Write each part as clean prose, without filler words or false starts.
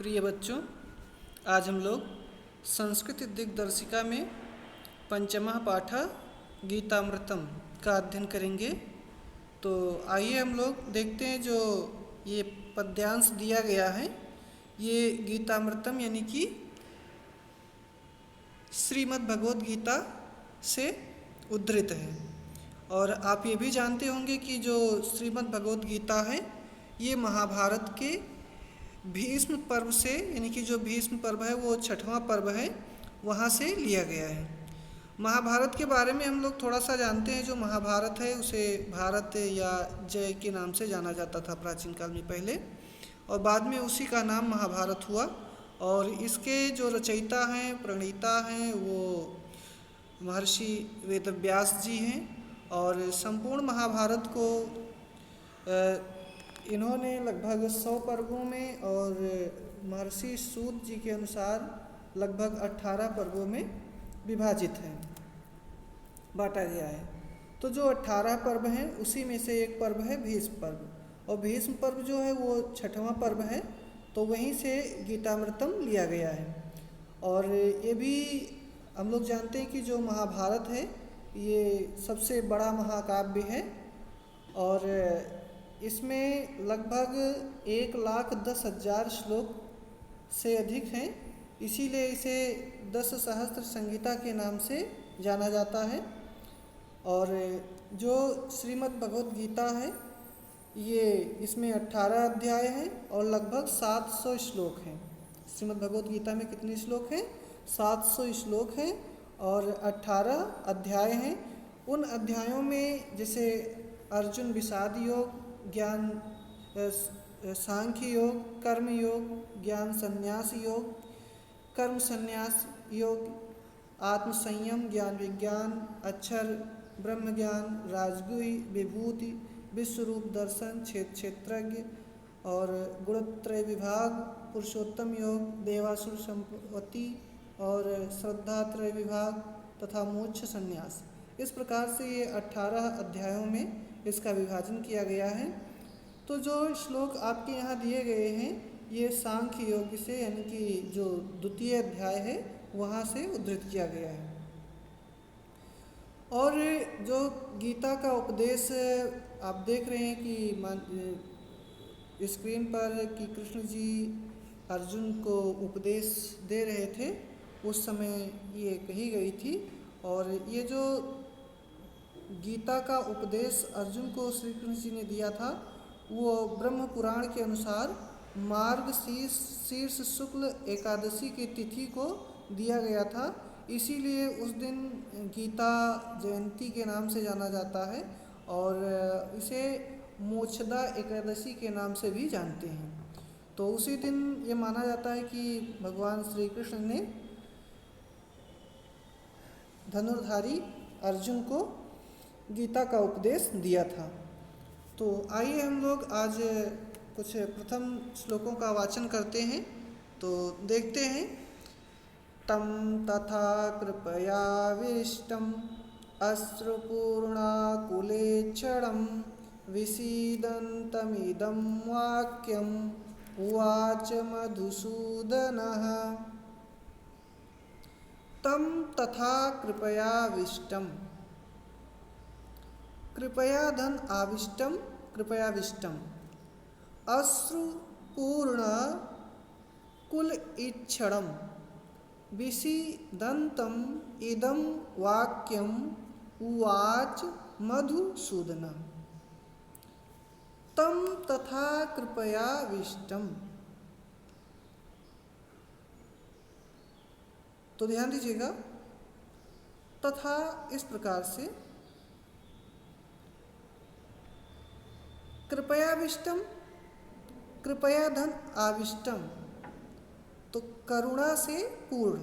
प्रिय बच्चों, आज हम लोग संस्कृत दिग्दर्शिका में पंचमः पाठ गीतामृतम का अध्ययन करेंगे। तो आइए हम लोग देखते हैं जो ये पद्यांश दिया गया है, ये गीतामृतम यानी कि श्रीमद् भगवद गीता से उद्धृत है। और आप ये भी जानते होंगे कि जो श्रीमद् भगवद गीता है ये महाभारत के भीष्म पर्व से, यानी कि जो भीष्म पर्व है वो 6वां पर्व है, वहाँ से लिया गया है। महाभारत के बारे में हम लोग थोड़ा सा जानते हैं। जो महाभारत है उसे भारत या जय के नाम से जाना जाता था प्राचीन काल में पहले, और बाद में उसी का नाम महाभारत हुआ। और इसके जो रचयिता हैं, प्रणेता हैं, वो महर्षि वेदव्यास जी हैं। और संपूर्ण महाभारत को इन्होंने लगभग 100 पर्वों में और महर्षि सूत जी के अनुसार लगभग 18 पर्वों में विभाजित है, बांटा गया है। तो जो 18 पर्व हैं उसी में से एक पर्व है भीष्म पर्व, और भीष्म पर्व जो है वो 6वां पर्व है, तो वहीं से गीतामृतम लिया गया है। और ये भी हम लोग जानते हैं कि जो महाभारत है ये सबसे बड़ा महाकाव्य है, और इसमें लगभग 1,10,000 श्लोक से अधिक हैं। इसीलिए इसे 10 सहस्त्र संहिता के नाम से जाना जाता है। और जो श्रीमद् भगवद गीता है ये इसमें 18 अध्याय हैं और लगभग 700 श्लोक हैं। श्रीमद् भगवद गीता में कितने श्लोक हैं? 700 श्लोक हैं और 18 अध्याय हैं। उन अध्यायों में जैसे अर्जुन विषाद योग, ज्ञान सांख्य योग, कर्म योग, ज्ञान संन्यास योग, कर्म संन्यास योग, आत्म संयम, ज्ञान विज्ञान, अक्षर ब्रह्म ज्ञान, राजगुह्य, विभूति, विश्वरूप दर्शन, क्षेत्रज्ञ और गुणत्रय विभाग, पुरुषोत्तम योग, देवासुर संपत्ति और श्रद्धात्रय विभाग तथा मोक्ष संन्यास। इस प्रकार से ये 18 अध्यायों में इसका विभाजन किया गया है। तो जो श्लोक आपके यहाँ दिए गए हैं ये सांख्य योग से, यानी कि जो द्वितीय अध्याय है वहाँ से उद्धृत किया गया है। और जो गीता का उपदेश आप देख रहे हैं कि स्क्रीन पर कि कृष्ण जी अर्जुन को उपदेश दे रहे थे, उस समय ये कही गई थी। और ये जो गीता का उपदेश अर्जुन को श्री कृष्ण जी ने दिया था वो ब्रह्म पुराण के अनुसार मार्गशीर्ष शुक्ल एकादशी की तिथि को दिया गया था। इसीलिए उस दिन गीता जयंती के नाम से जाना जाता है और इसे मोक्षदा एकादशी के नाम से भी जानते हैं। तो उसी दिन ये माना जाता है कि भगवान श्री कृष्ण ने धनुर्धारी अर्जुन को गीता का उपदेश दिया था। तो आइए हम लोग आज कुछ प्रथम श्लोकों का वाचन करते हैं। तो देखते हैं। तम तथा कृपयाविष्टम अश्रुपूर्णाकुलेक्षणं विषीदन्तमिदं वाक्यम् उवाच मधुसूदनः। तम तथा कृपयाविष्टम, कृपया धन आविष्टम, कृपयाविष्टम, अश्रुपूर्ण कुल इच्छणम विषीदन्तम इदं वाक्यम उवाच मधुसूदन। तम तथा कृपयाविष्टम। तो ध्यान दीजिएगा, तथा इस प्रकार से, कृपयाविष्टम, कृपया धन आविष्टम, तो करुणा से पूर्ण,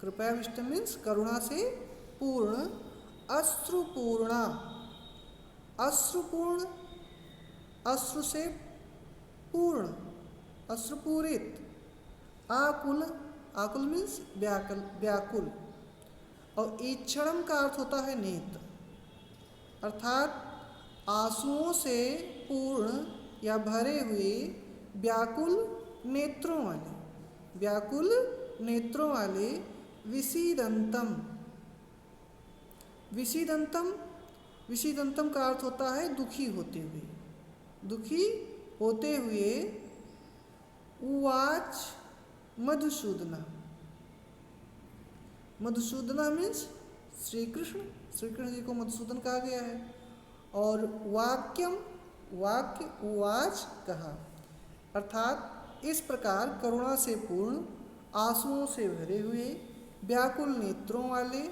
कृपयाविष्टम मीन्स करुणा से पूर्ण, अश्रुपूर्णा, अश्रुपूर्ण, अश्रु से पूर्ण, अश्रुपूरित, आकुल, आकुल मीन्स व्याकुल, और ईक्षणम का अर्थ होता है नेत्र, अर्थात आंसुओं से पूर्ण या भरे हुए व्याकुल नेत्रों वाले, व्याकुल नेत्रों वाले, विषीदंतम। विषीदंतम, विषीदंतम का अर्थ होता है दुखी होते हुए, दुखी होते हुए। उवाच मधुसूदना, मधुसूदना मीन्स श्री कृष्ण, श्री कृष्ण जी को मधुसूदन कहा गया है। और वाक्यम, वाक्य उवाच कहा, अर्थात इस प्रकार करुणा से पूर्ण, आंसुओं से भरे हुए, व्याकुल नेत्रों वाले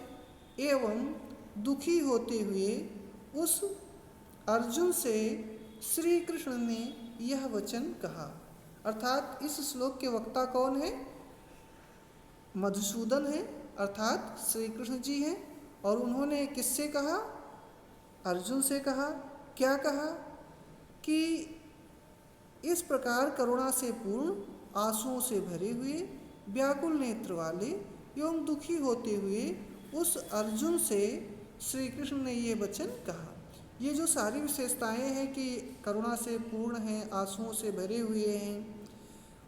एवं दुखी होते हुए उस अर्जुन से श्री कृष्ण ने यह वचन कहा। अर्थात इस श्लोक के वक्ता कौन है? मधुसूदन है, अर्थात श्री कृष्ण जी हैं। और उन्होंने किससे कहा? अर्जुन से कहा। क्या कहा? कि इस प्रकार करुणा से पूर्ण, आंसुओं से भरे हुए, व्याकुल नेत्र वाले एवं दुखी होते हुए उस अर्जुन से श्री कृष्ण ने ये वचन कहा। ये जो सारी विशेषताएं हैं कि करुणा से पूर्ण हैं, आंसुओं से भरे हुए हैं,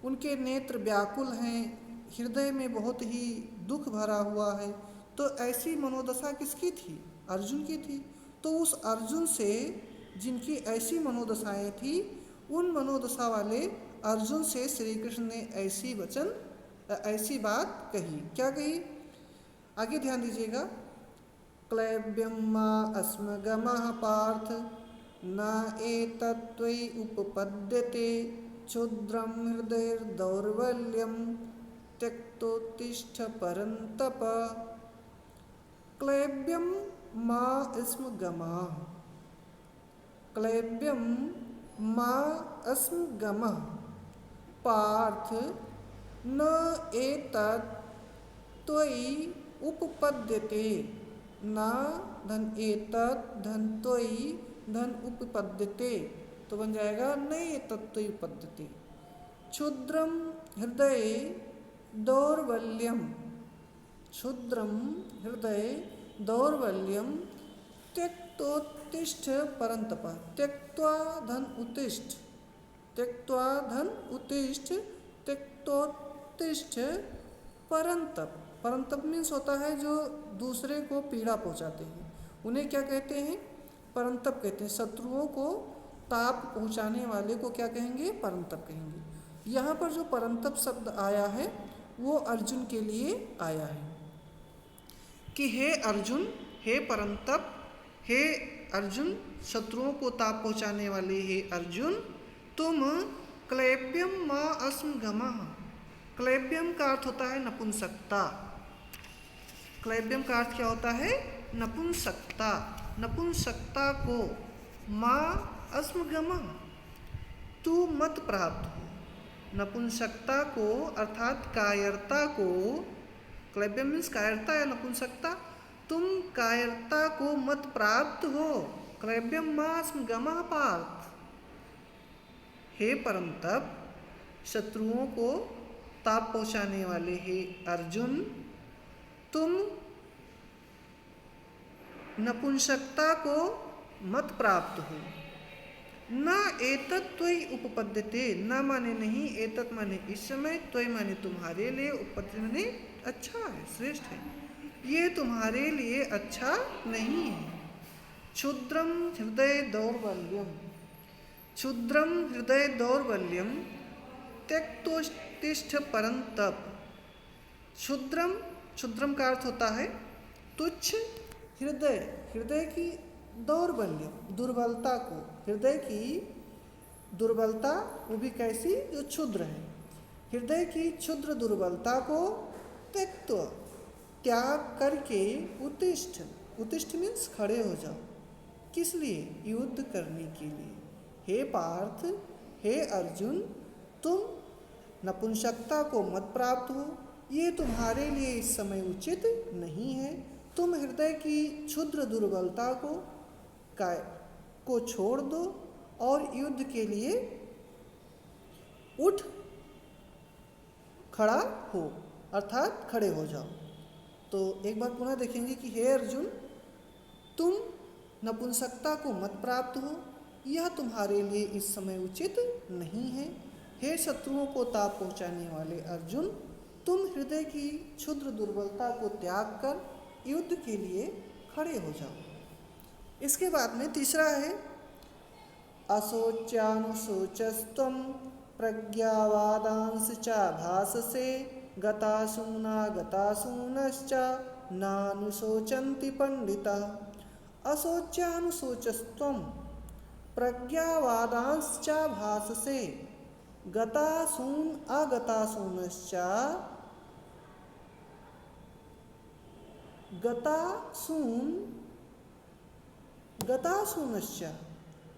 उनके नेत्र व्याकुल हैं, हृदय में बहुत ही दुख भरा हुआ है, तो ऐसी मनोदशा किसकी थी? अर्जुन की थी। तो उस अर्जुन से जिनकी ऐसी मनोदशाएं थी, उन मनोदशा वाले अर्जुन से श्री कृष्ण ने ऐसी बात कही। क्या कही? आगे ध्यान दीजिएगा। क्लैब्यम मा अस्म गमः पार्थ न एतत्त्वयि उपपद्यते क्षुद्रं हृदय दौर्बल्यम त्यक्तोत्तिष्ठ परन्तप। क्लैब्यम मा अस्म गमः, क्लैब्यम मा अस्म गमः पार्थ न एतत् त्वयि उपपद्यते, न धन एतत् धन त्वयि धन उपपद्यते, तो बन जाएगा न एतत् त्वयि उपपद्यते। क्षुद्रम हृदय दौर्बल्यम, क्षुद्रम हृदय दौर्बल्यम त्यक्तोत्तिष्ठ परन्तप। त्यक्त्वा धन उत्तिष्ठ, त्यक्त्वा धन उत्तिष्ठ, त्यक्तोत्तिष्ठ परन्तप। परंतप मीन्स होता है जो दूसरे को पीड़ा पहुंचाते हैं, उन्हें क्या कहते हैं? परंतप कहते हैं। शत्रुओं को ताप पहुंचाने वाले को क्या कहेंगे? परंतप कहेंगे। यहाँ पर जो परंतप शब्द आया है वो अर्जुन के लिए आया है कि हे अर्जुन, हे परंतप, हे अर्जुन, शत्रुओं को ताप पहुंचाने वाले हे अर्जुन, तुम क्लैब्यम मा अस्म गमः। क्लैब्यम का अर्थ होता है नपुंसकता। क्लैब्यम का अर्थ क्या होता है? नपुंसकता। नपुंसकता को माँ अस्म गमः, तू मत प्राप्त हो। नपुंसकता को अर्थात कायरता को, क्लैब्यम मीन्स कायरता या नपुंसकता, तुम कायरता को मत प्राप्त हो। क्लैब्यम मा अस्म गमः पार्थ, हे परंतप, शत्रुओं को ताप पहुंचाने वाले हे अर्जुन, तुम नपुंसकता को मत प्राप्त हो। न एतत् त्वयि उपपद्यते, न माने नहीं, एतत् माने इस समय, त्वयि माने तुम्हारे लिए, उपपद्यते माने अच्छा है, श्रेष्ठ है, ये तुम्हारे लिए अच्छा नहीं है। क्षुद्रम हृदय दौर्बल्यम, क्षुद्रम हृदय दौर्बल्यम त्यक्तोत्तिष्ठ परन्तप। क्षुद्रम, क्षुद्रम का अर्थ होता है तुच्छ, हृदय, हृदय की दौर्बल्य, दुर्बलता को, हृदय की दुर्बलता, वो भी कैसी? जो क्षुद्र है। हृदय की क्षुद्र दुर्बलता को त्यक्त्वा, त्याग करके, उत्तिष्ठ, उत्तिष्ठ मीन्स खड़े हो जाओ। किस लिए? युद्ध करने के लिए। हे पार्थ, हे अर्जुन, तुम नपुंसकता को मत प्राप्त हो, ये तुम्हारे लिए इस समय उचित नहीं है। तुम हृदय की क्षुद्र दुर्बलता को छोड़ दो और युद्ध के लिए उठ खड़ा हो, अर्थात खड़े हो जाओ। तो एक बार पुनः देखेंगे कि हे अर्जुन, तुम नपुंसकता को मत प्राप्त हो, यह तुम्हारे लिए इस समय उचित नहीं है। हे शत्रुओं को ताप पहुँचाने वाले अर्जुन, तुम हृदय की क्षुद्र दुर्बलता को त्याग कर युद्ध के लिए खड़े हो जाओ। इसके बाद में तीसरा है अशोच्यानुशोचस्त्वं प्रज्ञावादांश च भाससे गतासूनागतासूनश्च नानुशोचन्ति पंडिताः। अशोच्यानुशोचस्त्वं प्रज्ञावादांश च भाससे गतासून अगतासूनश्च गतासूनश्च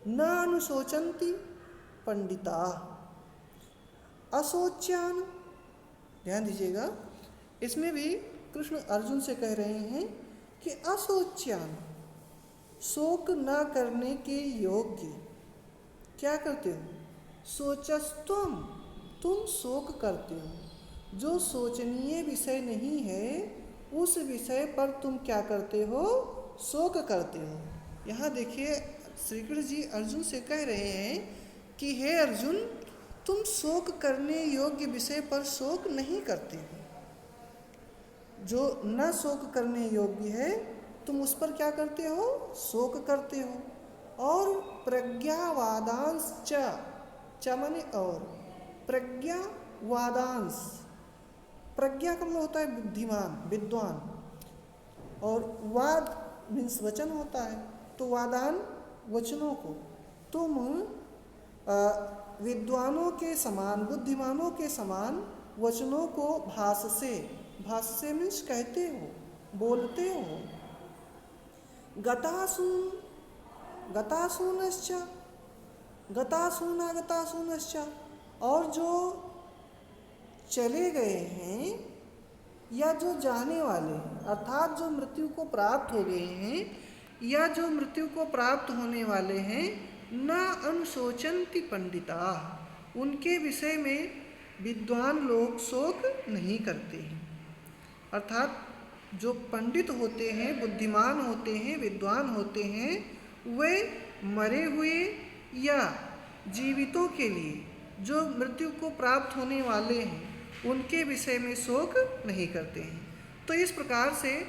न अनुशोचन्ति पंडिताः। अशोच्यान, ध्यान दीजिएगा, इसमें भी कृष्ण अर्जुन से कह रहे हैं कि अशोच्यान, शोक न करने के योग्य क्या करते हो? शोचस्त्वम, तुम शोक करते हो। जो शोचनीय विषय नहीं है उस विषय पर तुम क्या करते हो? शोक करते हो। यहाँ देखिए श्री कृष्ण जी अर्जुन से कह रहे हैं कि हे अर्जुन, तुम शोक करने योग्य विषय पर शोक नहीं करते हो। जो न शोक करने योग्य है तुम उस पर क्या करते हो? शोक करते हो। और प्रज्ञावादांश च माने और, प्रज्ञावादांश, प्रज्ञा का मतलब होता है बुद्धिमान, विद्वान, और वाद मीन्स वचन होता है। तो वादान वचनों को तुम विद्वानों के समान, बुद्धिमानों के समान वचनों को भाससे, भाससे मीन्स कहते हो, बोलते हो। गतासूनश्च, गतासूनागतासूनश्च, और जो चले गए हैं या जो जाने वाले हैं, अर्थात जो मृत्यु को प्राप्त हो गए हैं या जो मृत्यु को प्राप्त होने वाले हैं, न अनुशोचन्ति पंडिताः, उनके विषय में विद्वान लोग शोक नहीं करते हैं। अर्थात जो पंडित होते हैं, बुद्धिमान होते हैं, विद्वान होते हैं, वे मरे हुए या जीवितों के लिए जो मृत्यु को प्राप्त होने वाले हैं उनके विषय में शोक नहीं करते हैं। तो इस प्रकार से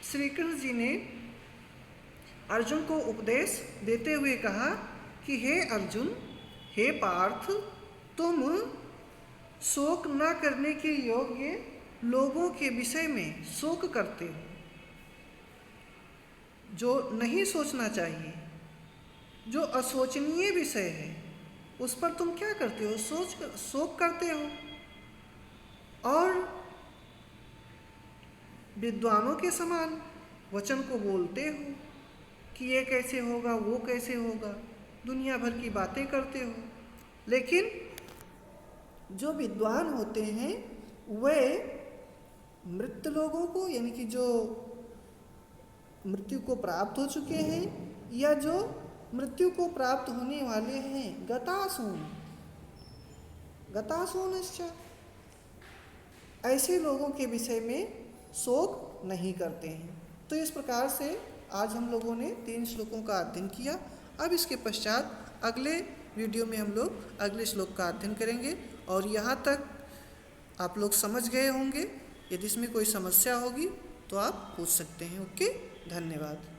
श्री कृष्ण जी ने अर्जुन को उपदेश देते हुए कहा कि हे अर्जुन, हे पार्थ, तुम शोक न करने के योग्य लोगों के विषय में शोक करते हो। जो नहीं सोचना चाहिए, जो अशोचनीय विषय है, उस पर तुम क्या करते हो? शोक करते हो। और विद्वानों के समान वचन को बोलते हो कि ये कैसे होगा, वो कैसे होगा, दुनिया भर की बातें करते हो। लेकिन जो विद्वान होते हैं वे मृत लोगों को, यानी कि जो मृत्यु को प्राप्त हो चुके हैं या जो मृत्यु को प्राप्त होने वाले हैं, गतासूनश्च, ऐसे लोगों के विषय में शोक नहीं करते हैं। तो इस प्रकार से आज हम लोगों ने 3 श्लोकों का अध्ययन किया। अब इसके पश्चात अगले वीडियो में हम लोग अगले श्लोक का अध्ययन करेंगे और यहाँ तक आप लोग समझ गए होंगे। यदि इसमें कोई समस्या होगी तो आप पूछ सकते हैं। ओके, धन्यवाद।